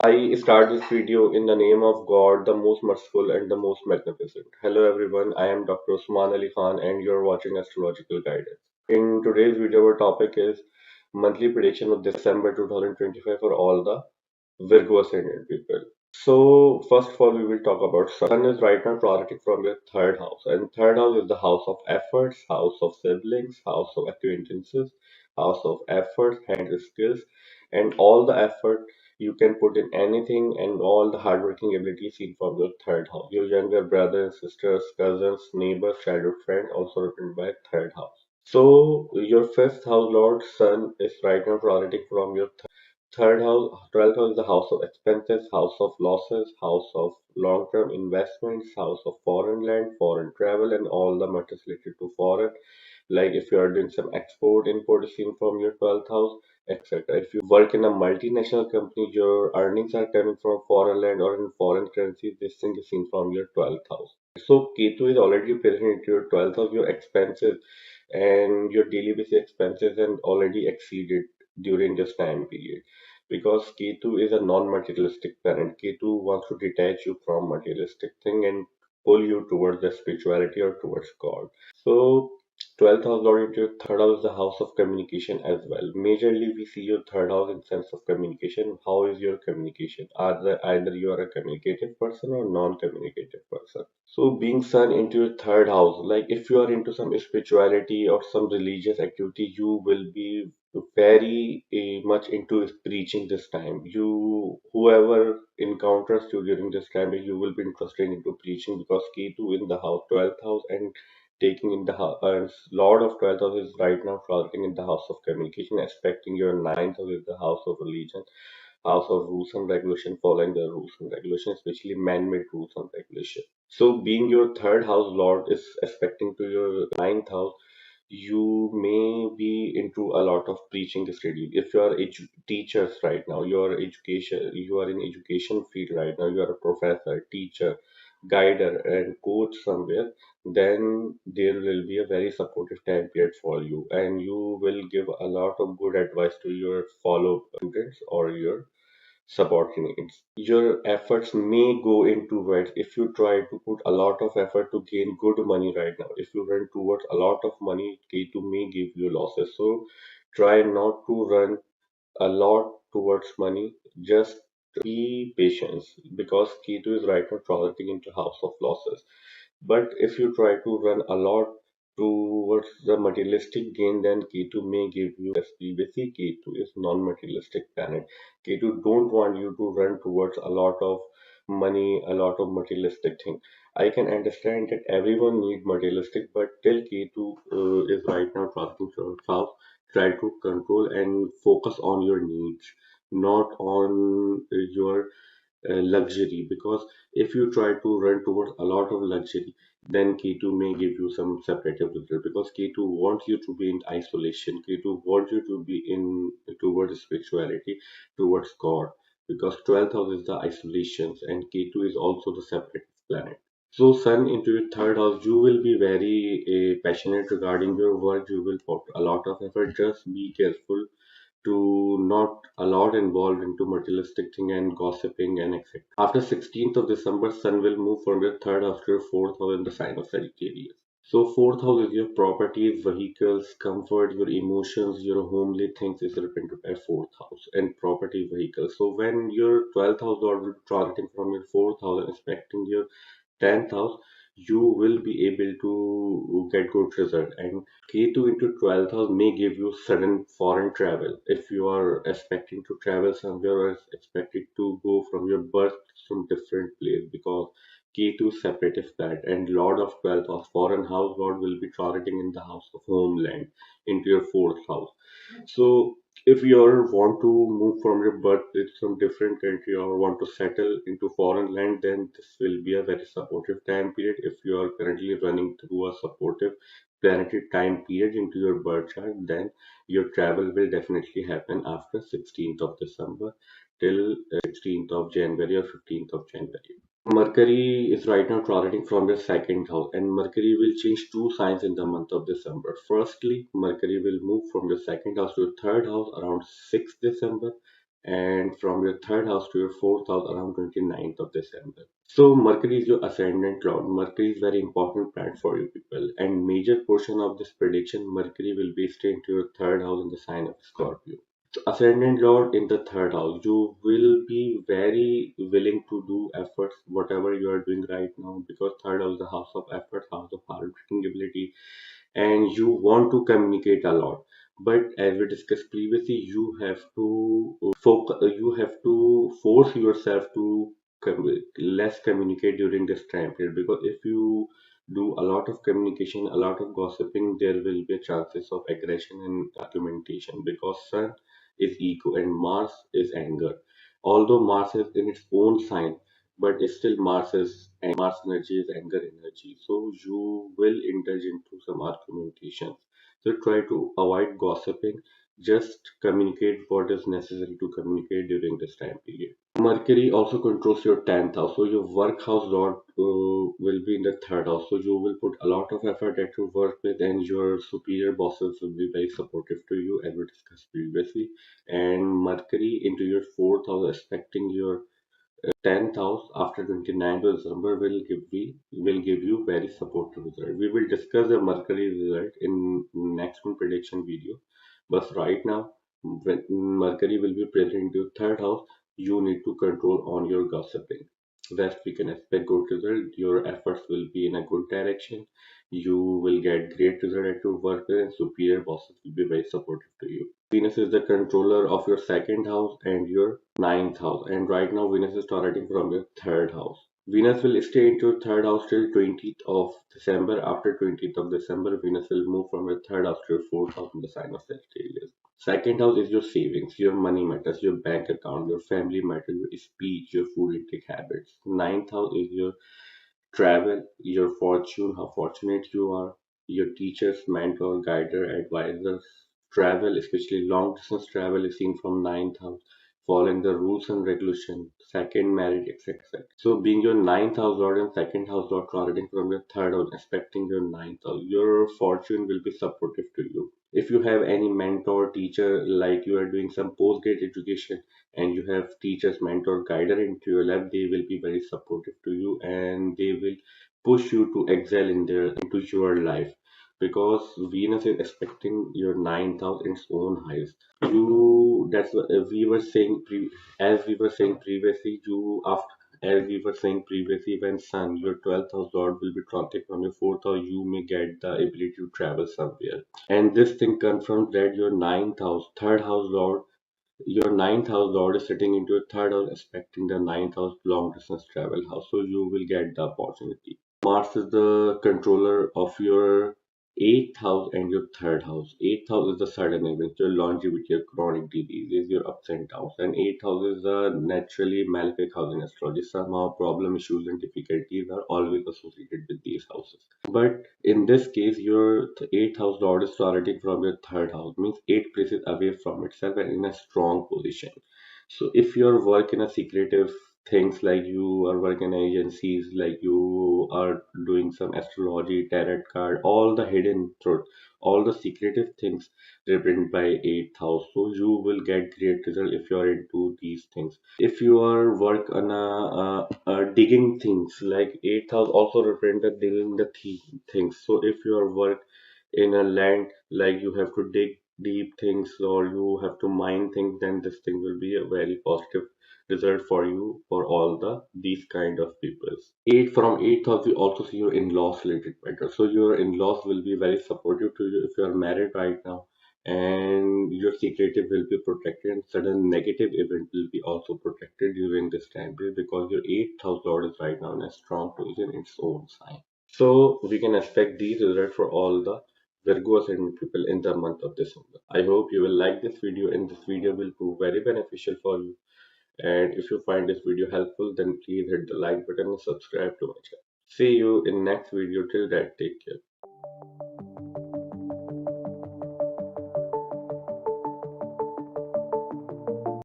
I start this video in the name of God, the most merciful and the most magnificent. Hello everyone, I am Dr. Usman Ali Khan and you're watching Astrological Guidance. In today's video, our topic is monthly prediction of December 2025 for all the Virgo Ascendant people. So, first of all, we will talk about Sun is right now transiting from your third house, and third house is the house of efforts, house of siblings, house of acquaintances, house of efforts, hand skills, and all the effort you can put in anything and all the hardworking ability seen from your third house. Your younger brothers, sisters, cousins, neighbors, childhood friends, also written by third house. So, your fifth house Lord Sun is right now transiting from your third house, 12th house is the house of expenses, house of losses, house of long-term investments, house of foreign land, foreign travel, and all the matters related to foreign. Like if you are doing some export, import is seen from your 12th house, etc. If you work in a multinational company, your earnings are coming from foreign land or in foreign currency, this thing is seen from your 12th house. So Ketu is already present into your 12th house, your expenses and your daily basis expenses and already exceeded during this time period because Ketu is a non-materialistic planet. Ketu wants to detach you from materialistic thing and pull you towards the spirituality or towards God. So 12th house lord into your third house is the house of communication as well. Majorly we see your third house in sense of communication. How is your communication? Either you are a communicative person or non-communicative person. So being sun into your third house, like if you are into some spirituality or some religious activity, you will be very much into preaching this time. Whoever encounters you during this time, you will be interested into preaching because Ketu in the house, 12th house, and taking in the house, Lord of 12th house is right now flourishing in the house of communication, expecting your ninth house is the house of religion, house of rules and regulation, following the rules and regulation, especially man-made rules and regulation. So, being your third house lord is expecting to your ninth house, you may be into a lot of preaching study. If you are teachers right now, you are in education field right now, you are a professor, teacher, guider, and coach somewhere, then there will be a very supportive time period for you, and you will give a lot of good advice to your follow students or your subordinates. Your efforts may go into it if you try to put a lot of effort to gain good money right now. If you run towards a lot of money, K2 may give you losses. So try not to run a lot towards money. Just be patient because K2 is right now transiting into house of losses. But if you try to run a lot towards the materialistic gain, then Ketu may give you as previously. Ketu is non-materialistic planet. Ketu don't want you to run towards a lot of money, a lot of materialistic thing. I can understand that everyone need materialistic, but till Ketu is right now talking to yourself, try to control and focus on your needs, not on your luxury, because if you try to run towards a lot of luxury, then K2 may give you some separative result because K2 wants you to be in isolation. K2 wants you to be in towards spirituality, towards God, because 12th house is the isolations and K2 is also the separate planet. So, Sun into your third house, you will be very passionate regarding your work. You will put a lot of effort. Just be careful to not allowed involved into materialistic thing and gossiping and etc. After 16th of December, Sun will move from your third house to your fourth house in the sign of Sagittarius. So fourth house is your properties, vehicles, comfort, your emotions, your homely things is represented by fourth house and property vehicles. So when your 12th house lord will be transiting from your fourth house and inspecting your 10th house, you will be able to get good result. And K2 into 12th house may give you sudden foreign travel. If you are expecting to travel somewhere or expected to go from your birth to some different place because K2 separative planet and Lord of 12th house, foreign house Lord will be transiting in the house of homeland into your fourth house. So if you ever want to move from your birth to some different country or want to settle into foreign land, then this will be a very supportive time period. If you are currently running through a supportive planetary time period into your birth chart, then your travel will definitely happen after 16th of December till 16th of January or 15th of January. Mercury is right now transiting from your second house, and Mercury will change two signs in the month of December. Firstly, Mercury will move from your second house to your third house around 6th December. and from your third house to your fourth house around 29th of December. So Mercury is your ascendant lord. Mercury is very important planet for you people, and major portion of this prediction, Mercury will be stay into your third house in the sign of Scorpio. So ascendant lord in the third house, you will be very willing to do efforts, whatever you are doing right now, because third house is the house of effort, house of hard working ability, and you want to communicate a lot. But as we discussed previously, you have to force yourself to less communicate during this time period, because if you do a lot of communication, a lot of gossiping, there will be chances of aggression and argumentation, because sun is ego and Mars is anger. Although Mars is in its own sign, but it's still Mars energy is anger energy. So you will indulge into some argumentation. So try to avoid gossiping. Just communicate what is necessary to communicate during this time period. Mercury also controls your 10th house. So your work house lord will be in the third house. So you will put a lot of effort at your work with, and your superior bosses will be very supportive to you, as we discussed previously. And Mercury into your fourth house, affecting your 10th house after 29th of December will give you very supportive result. We will discuss the Mercury result in next one prediction video. But right now, when Mercury will be present in your third house, you need to control on your gossiping. Rest we can expect good result. Your efforts will be in a good direction. You will get great result at your work, and superior bosses will be very supportive to you. Venus is the controller of your second house and your ninth house, and right now Venus is starting from your third house. Venus will stay into your third house till 20th of December. After 20th of December, Venus will move from your third house to your fourth house in the sign of Sagittarius. Second house is your savings, your money matters, your bank account, your family matters, your speech, your food intake habits. Ninth house is your travel, your fortune, how fortunate you are, your teachers, mentor, guider, advisors. Travel, especially long distance travel, is seen from ninth house, following the rules and regulation, second marriage, etc. So, being your ninth house lord and second house lord transiting from your third house, expecting your ninth house, your fortune will be supportive to you. If you have any mentor, teacher, like you are doing some post-grad education, and you have teachers, mentor, guider into your life, they will be very supportive to you, and they will push you to excel in their into your life, because Venus is expecting your ninth house in its own highs. You that's what we were saying as we were saying previously, you after as we were saying previously, when Sun, your 12th house lord, will be transiting from your fourth house, you may get the ability to travel somewhere. And this thing confirms that your ninth house, third house lord, your ninth house lord is sitting into your third house, expecting the ninth house long distance travel house. So you will get the opportunity. Mars is the controller of your eighth house and your third house. Eighth house is the sudden events, your longevity, your chronic diseases, your ups and downs. And eighth house is a naturally malefic house in astrology. Somehow problem, issues, and difficulties are always associated with these houses. But in this case, your eighth house lord is starting from your third house, means eight places away from itself and in a strong position. So if you're work in a secretive things, like you are working in agencies, like you are doing some astrology, tarot card, all the hidden truth, all the secretive things represented by eighth house, so you will get great result if you are into these things. If you are work on digging things, like eighth house also represent the digging the things. So if you are work in a land, like you have to dig deep things or you have to mine things, then this thing will be a very positive result for you for all the these kind of peoples. Eighth house, we also see your in-laws related matters. So your in-laws will be very supportive to you if you are married right now, and your secretive will be protected, and sudden negative event will be also protected during this time period, because your eighth house lord is right now in a strong position in its own sign. So we can expect these results for all the Virgo ascendant people in the month of December. I hope you will like this video, and this video will prove very beneficial for you. And if you find this video helpful, then please hit the like button and subscribe to my channel. See you in next video. Till that, take care.